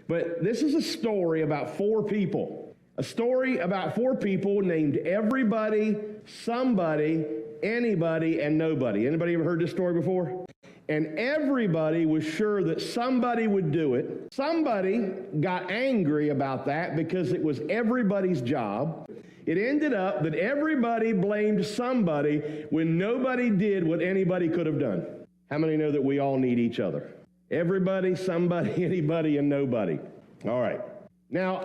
But this is a story about four people. A story about four people named everybody, somebody, anybody, and nobody. Anybody ever heard this story before? And everybody was sure that somebody would do it. Somebody got angry about that because it was everybody's job. It ended up that everybody blamed somebody when nobody did what anybody could have done. How many know that we all need each other? Everybody, somebody, anybody, and nobody. All right. Now,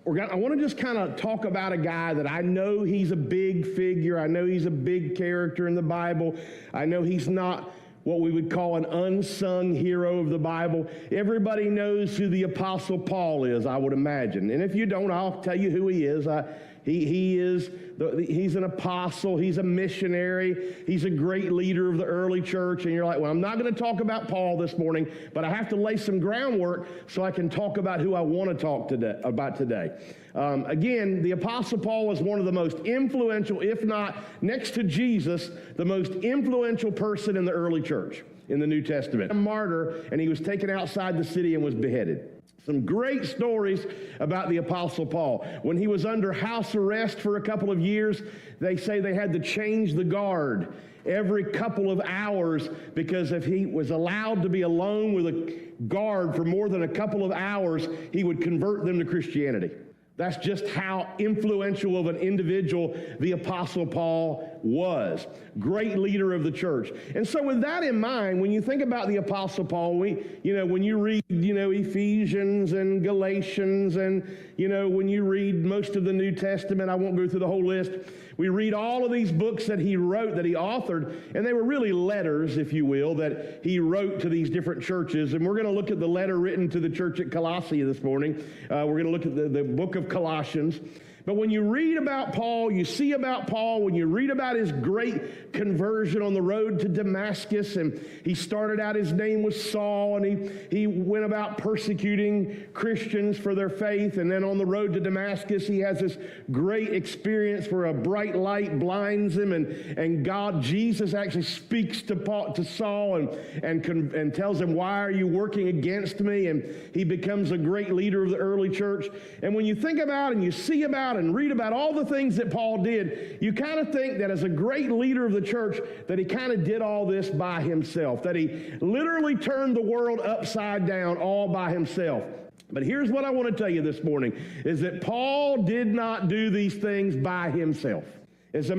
I want to just kind of talk about a guy that I know he's a big figure. I know he's a big character in the Bible. I know he's not what we would call an unsung hero of the Bible. Everybody knows who the Apostle Paul is, I would imagine. And if you don't, I'll tell you who he is. He's an apostle. He's a missionary. He's a great leader of the early church. And you're like, well, I'm not going to talk about Paul this morning, but I have to lay some groundwork so I can talk about who I want to talk about today. Again, the Apostle Paul was one of the most influential, if not next to Jesus, the most influential person in the early church in the New Testament. A martyr, and he was taken outside the city and was beheaded. Some great stories about the Apostle Paul. When he was under house arrest for a couple of years, they say they had to change the guard every couple of hours, because if he was allowed to be alone with a guard for more than a couple of hours, he would convert them to Christianity. That's just how influential of an individual the Apostle Paul was. Great leader of the church. And so with that in mind, when you think about the Apostle Paul, when you read, Ephesians and Galatians, and, when you read most of the New Testament, I won't go through the whole list. We read all of these books that he wrote, that he authored, and they were really letters, if you will, that he wrote to these different churches. And we're going to look at the letter written to the church at Colossae this morning. We're going to look at the book of Colossians. But when you read about Paul, you see about Paul, when you read about his great conversion on the road to Damascus, and he started out, his name was Saul, and he went about persecuting Christians for their faith, and then on the road to Damascus, he has this great experience where a bright light blinds him, and Jesus actually speaks to Saul and tells him, why are you working against me? And he becomes a great leader of the early church. And when you think about and you see about and read about all the things that Paul did, you kind of think that as a great leader of the church, that he kind of did all this by himself, that he literally turned the world upside down all by himself. But here's what I want to tell you this morning, is that Paul did not do these things by himself. As a